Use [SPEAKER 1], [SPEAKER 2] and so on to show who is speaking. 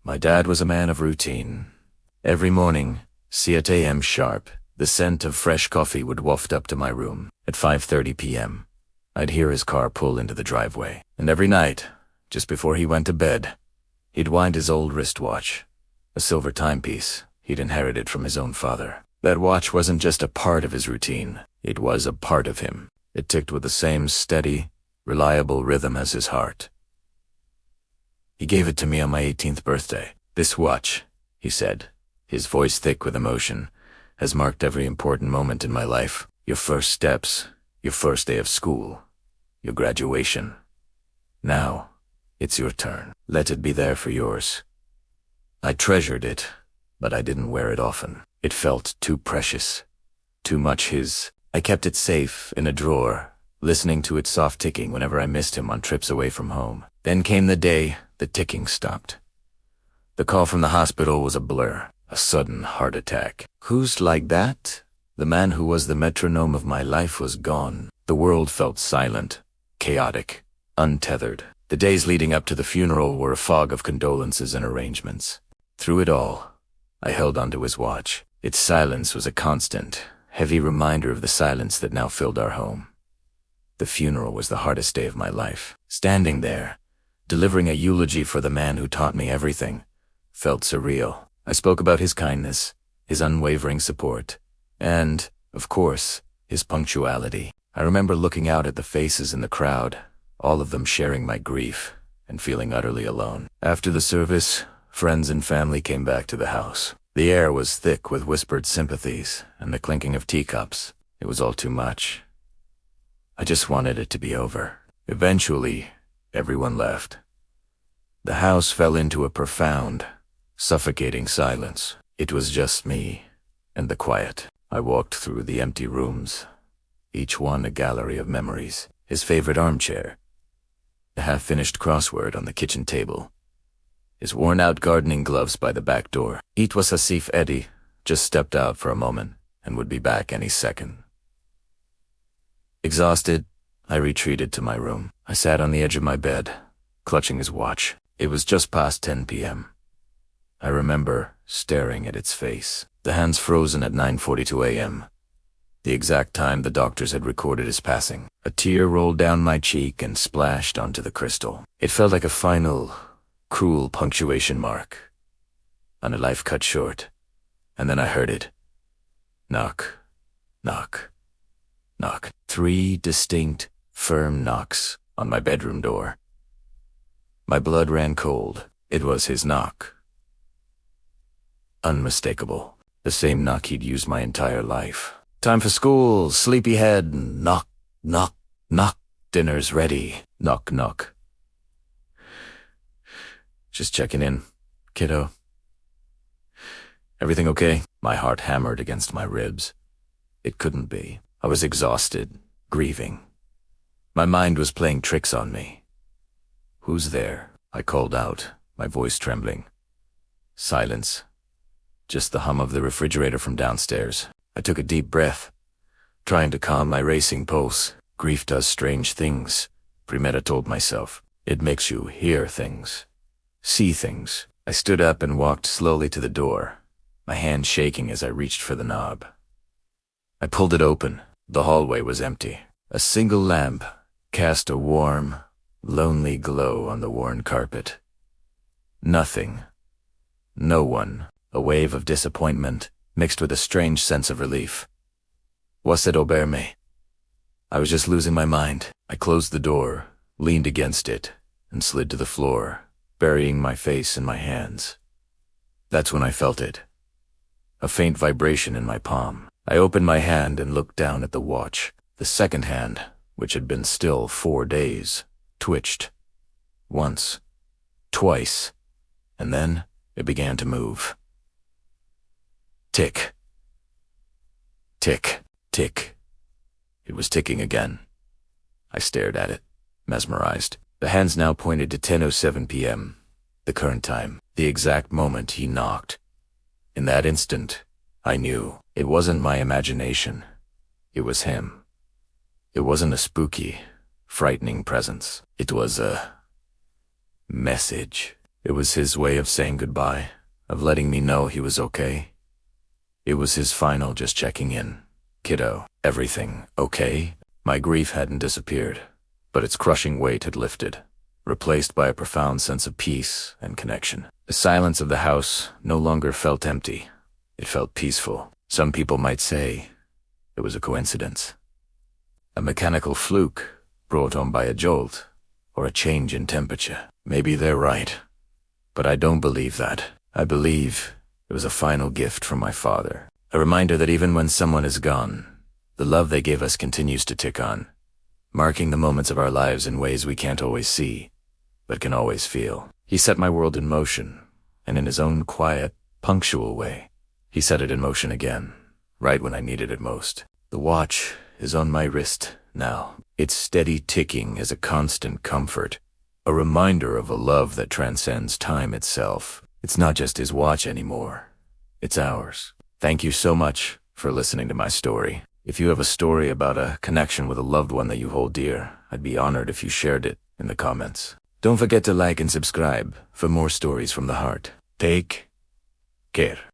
[SPEAKER 1] My dad was a man of routine. Every morning, 7 a.m. sharp, the scent of fresh coffee would waft up to my room. At 5:30 p.m., I'd hear his car pull into the driveway. And every night, just before he went to bed, he'd wind his old wristwatch, a silver timepiece he'd inherited from his own father. That watch wasn't just a part of his routine, it was a part of him. It ticked with the same steady, reliable rhythm as his heart. He gave it to me on my 18th birthday. "This watch," he said, his voice thick with emotion, "has marked every important moment in my life. Your first steps, your first day of school, your graduation. Now, it's your turn. Let it be there for yours." I treasured it, but I didn't wear it often. It felt too precious, too much his. I kept it safe in a drawer, listening to its soft ticking whenever I missed him on trips away from home. Then came the day the ticking stopped. The call from the hospital was a blur, a sudden heart attack. Who's like that? The man who was the metronome of my life was gone. The world felt silent, chaotic, untethered. The days leading up to the funeral were a fog of condolences and arrangements. Through it all, I held onto his watch. Its silence was a constant, heavy reminder of the silence that now filled our home. The funeral was the hardest day of my life. Standing there, delivering a eulogy for the man who taught me everything, felt surreal. I spoke about his kindness, his unwavering support, and, of course, his punctuality. I remember looking out at the faces in the crowd, all of them sharing my grief, and feeling utterly alone. After the service, friends and family came back to the house. The air was thick with whispered sympathies and the clinking of teacups. It was all too much. I just wanted it to be over. Eventually, everyone left. The house fell into a profound, suffocating silence. It was just me and the quiet. I walked through the empty rooms, each one a gallery of memories. His favorite armchair, a half-finished crossword on the kitchen table, his worn-out gardening gloves by the back door. It was as if Eddie just stepped out for a moment and would be back any second. Exhausted, I retreated to my room. I sat on the edge of my bed, clutching his watch. It was just past 10 p.m. I remember staring at its face, the hands frozen at 9:42 a.m., the exact time the doctors had recorded his passing. A tear rolled down my cheek and splashed onto the crystal. It felt like a final, cruel punctuation mark on a life cut short. And then I heard it. Knock, knock, knock. 3 distinct, firm knocks on my bedroom door. My blood ran cold. It was his knock. Unmistakable. The same knock he'd used my entire life. "Time for school, sleepyhead. Knock, knock, knock. Dinner's ready. Knock, knock. Just checking in, kiddo. Everything okay?" My heart hammered against my ribs. It couldn't be. I was exhausted, grieving. My mind was playing tricks on me. "Who's there?" I called out, my voice trembling. Silence. Just the hum of the refrigerator from downstairs. I took a deep breath, trying to calm my racing pulse. Grief does strange things, Primeta told myself. It makes you hear things, see things. I stood up and walked slowly to the door, my hand shaking as I reached for the knob. I pulled it open. The hallway was empty. A single lamp cast a warm, lonely glow on the worn carpet. Nothing. No one. A wave of disappointment, mixed with a strange sense of relief. Was it Oberme? I was just losing my mind. I closed the door, leaned against it, and slid to the floor, burying my face in my hands. That's when I felt it. A faint vibration in my palm. I opened my hand and looked down at the watch. The second hand, which had been still 4 days, twitched. Once, twice, and then it began to move. Tick. Tick. Tick. It was ticking again. I stared at it, mesmerized. The hands now pointed to 10:07 p.m., the current time, the exact moment he knocked. In that instant, I knew it wasn't my imagination. It was him. It wasn't a spooky, frightening presence. It was a message. It was his way of saying goodbye, of letting me know he was okay. It was his final just checking in. Kiddo, everything okay? My grief hadn't disappeared, but its crushing weight had lifted, replaced by a profound sense of peace and connection. The silence of the house no longer felt empty. It felt peaceful. Some people might say it was a coincidence, a mechanical fluke brought on by a jolt or a change in temperature. Maybe they're right, but I don't believe that. I believe it was a final gift from my father, a reminder that even when someone is gone, the love they gave us continues to tick on, marking the moments of our lives in ways we can't always see, but can always feel. He set my world in motion, and in his own quiet, punctual way, he set it in motion again, right when I needed it most. The watch is on my wrist now. Its steady ticking is a constant comfort, a reminder of a love that transcends time itself. It's not just his watch anymore. It's ours. Thank you so much for listening to my story. If you have a story about a connection with a loved one that you hold dear, I'd be honored if you shared it in the comments. Don't forget to like and subscribe for more stories from the heart. Take care.